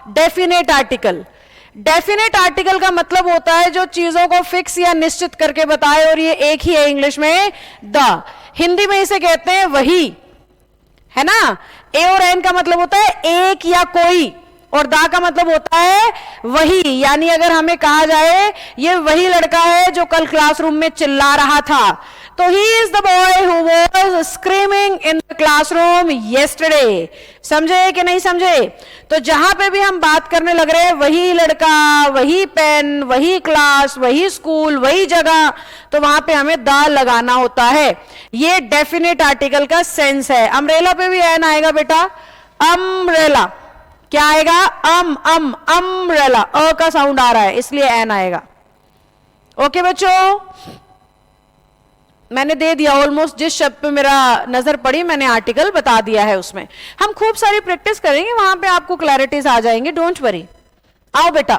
Definite article. Definite article का मतलब होता है जो चीजों को फिक्स या निश्चित करके बताए, और ये एक ही है इंग्लिश में, द। हिंदी में इसे कहते हैं वही, है ना। ए और एन का मतलब होता है एक या कोई, और दा का मतलब होता है वही। यानी अगर हमें कहा जाए ये वही लड़का है जो कल क्लासरूम में चिल्ला रहा था, तो he is the boy who was screaming in the classroom yesterday. समझे कि नहीं समझे? तो जहां पे भी हम बात करने लग रहे हैं वही लड़का, वही पेन, वही क्लास, वही स्कूल, वही जगह, तो वहां पे हमें दा लगाना होता है। ये डेफिनेट आर्टिकल का सेंस है। अम्ब्रेला पे भी एन आएगा बेटा, अम्ब्रेला क्या आएगा? अम्ब्रेला, अ का साउंड आ रहा है इसलिए एन आएगा। ओके बच्चों, मैंने दे दिया ऑलमोस्ट, जिस शब्द पे मेरा नजर पड़ी मैंने आर्टिकल बता दिया है। उसमें हम खूब सारी प्रैक्टिस करेंगे, वहां पे आपको क्लैरिटीज आ जाएंगे, डोंट वरी। आओ बेटा,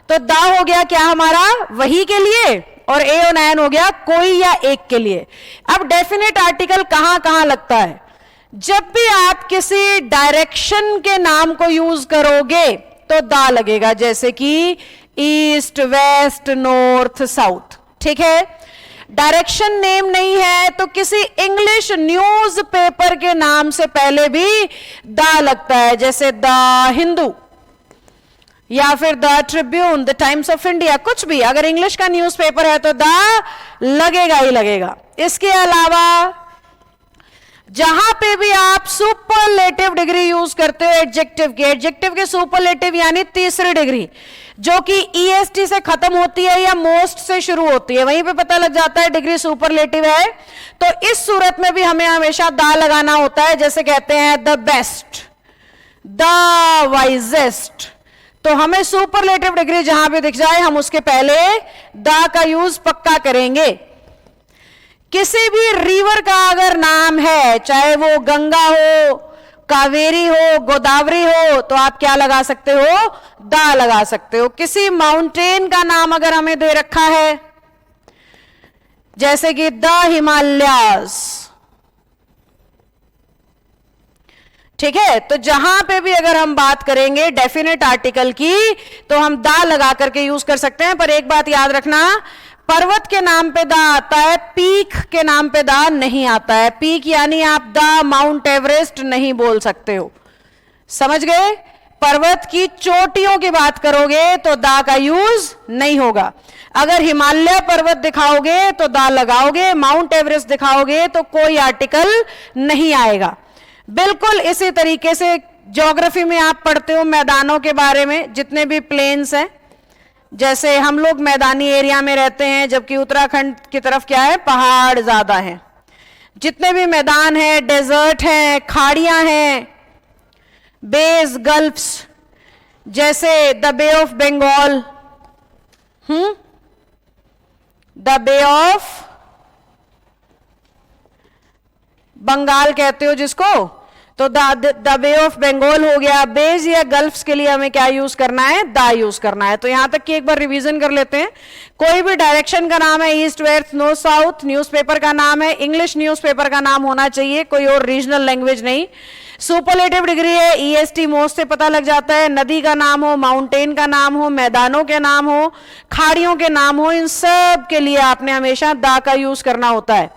तो दा हो गया क्या हमारा? वही के लिए, और ए और एन हो गया कोई या एक के लिए। अब डेफिनेट आर्टिकल कहां कहां लगता है? जब भी आप किसी डायरेक्शन के नाम को यूज करोगे तो दा लगेगा, जैसे कि ईस्ट, वेस्ट, नॉर्थ, साउथ। ठीक है, डायरेक्शन नेम नहीं है तो किसी इंग्लिश न्यूज पेपर के नाम से पहले भी दा लगता है, जैसे द हिंदू या फिर the Tribune, the times of India, कुछ भी। अगर इंग्लिश का न्यूज़पेपर है तो दा लगेगा ही लगेगा। इसके अलावा जहां पे भी आप सुपरलेटिव डिग्री यूज करते हो एडजेक्टिव के सुपरलेटिव यानी तीसरी डिग्री, जो कि ईएसटी से खत्म होती है या मोस्ट से शुरू होती है, वहीं पे पता लग जाता है डिग्री सुपरलेटिव है। तो इस सूरत में भी हमें हमेशा दा लगाना होता है, जैसे कहते हैं द बेस्ट, द वाइजेस्ट। तो हमें सुपरलेटिव डिग्री जहां भी दिख जाए हम उसके पहले दा का यूज पक्का करेंगे। किसी भी रिवर का अगर नाम है, चाहे वो गंगा हो, कावेरी हो, गोदावरी हो, तो आप क्या लगा सकते हो? दा लगा सकते हो। किसी माउंटेन का नाम अगर हमें दे रखा है, जैसे कि द हिमालयास, ठीक है, तो जहां पे भी अगर हम बात करेंगे डेफिनेट आर्टिकल की तो हम दा लगा करके यूज कर सकते हैं। पर एक बात याद रखना, पर्वत के नाम पे दा आता है, पीक के नाम पे दा नहीं आता है। पीक यानी आप दा माउंट एवरेस्ट नहीं बोल सकते हो, समझ गए? पर्वत की चोटियों की बात करोगे तो दा का यूज नहीं होगा। अगर हिमालय पर्वत दिखाओगे तो दा लगाओगे, माउंट एवरेस्ट दिखाओगे तो कोई आर्टिकल नहीं आएगा। बिल्कुल इसी तरीके से ज्योग्राफी में आप पढ़ते हो मैदानों के बारे में, जितने भी प्लेन्स हैं, जैसे हम लोग मैदानी एरिया में रहते हैं, जबकि उत्तराखंड की तरफ क्या है? पहाड़ ज्यादा हैं। जितने भी मैदान हैं, डेजर्ट हैं, खाड़ियां हैं, बेस, गल्फ्स, जैसे the Bay of Bengal, the Bay of Bengal कहते हो जिसको, तो द बे ऑफ बंगाल हो गया। बेज या गल्फ्स के लिए हमें क्या यूज करना है? दा यूज करना है। तो यहां तक कि एक बार रिवीजन कर लेते हैं। कोई भी डायरेक्शन का नाम है, east, west, north, south, newspaper का नाम है, इंग्लिश न्यूज़पेपर का नाम होना चाहिए, कोई और रीजनल लैंग्वेज नहीं। सुपरलेटिव डिग्री है, ईएसटी मोस्ट से पता लग जाता है, नदी का नाम हो, माउंटेन का नाम हो, मैदानों के नाम हो, खाड़ियों के नाम हो, इन सब के लिए आपने हमेशा दा का यूज करना होता है।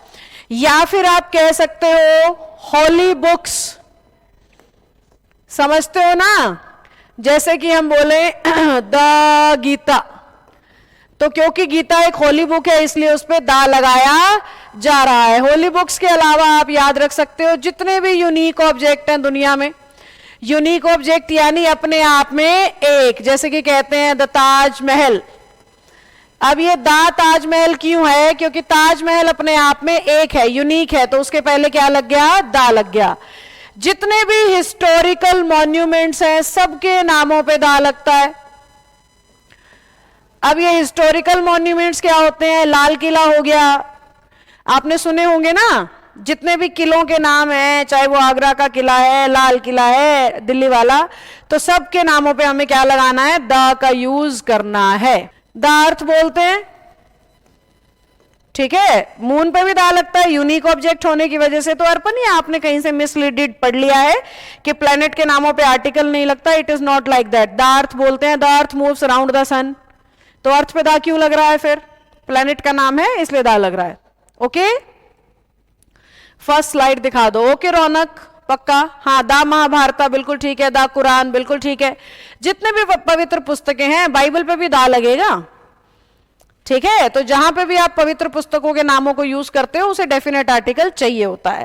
या फिर आप कह सकते हो हॉली बुक्स, समझते हो ना? जैसे कि हम बोले द गीता, तो क्योंकि गीता एक होली बुक है इसलिए उस पर दा लगाया जा रहा है। होली बुक्स के अलावा आप याद रख सकते हो जितने भी यूनिक ऑब्जेक्ट हैं दुनिया में, यूनिक ऑब्जेक्ट यानी अपने आप में एक, जैसे कि कहते हैं द ताजमहल। अब ये दा ताजमहल क्यों है? क्योंकि ताजमहल अपने आप में एक है, यूनिक है, तो उसके पहले क्या लग गया? दा लग गया। जितने भी हिस्टोरिकल मॉन्यूमेंट्स हैं सबके नामों पे दा लगता है। अब ये हिस्टोरिकल मॉन्यूमेंट्स क्या होते हैं? लाल किला हो गया, आपने सुने होंगे ना, जितने भी किलों के नाम हैं, चाहे वो आगरा का किला है, लाल किला है, दिल्ली वाला, तो सबके नामों पे हमें क्या लगाना है? दा का यूज करना है। दा अर्थ बोलते हैं ठीक है, मून पे भी दा लगता है यूनिक ऑब्जेक्ट होने की वजह से। तो अर्पण ये आपने कहीं से मिसलीडेड पढ़ लिया है कि प्लेनेट के नामों पे आर्टिकल नहीं लगता। It is not like that. The earth बोलते हैं the earth moves around the sun, तो अर्थ पे दा क्यों लग रहा है? फिर प्लेनेट का नाम है इसलिए दा लग रहा है। ओके, फर्स्ट स्लाइड दिखा दो। ओके रौनक, पक्का? हाँ, दा महाभारता बिल्कुल ठीक है, दा कुरान बिल्कुल ठीक है। जितने भी पवित्र पुस्तकें हैं, बाइबल पे भी दा लगेगा। ठीक है, तो जहां पे भी आप पवित्र पुस्तकों के नामों को यूज करते हो उसे डेफिनेट आर्टिकल चाहिए होता है।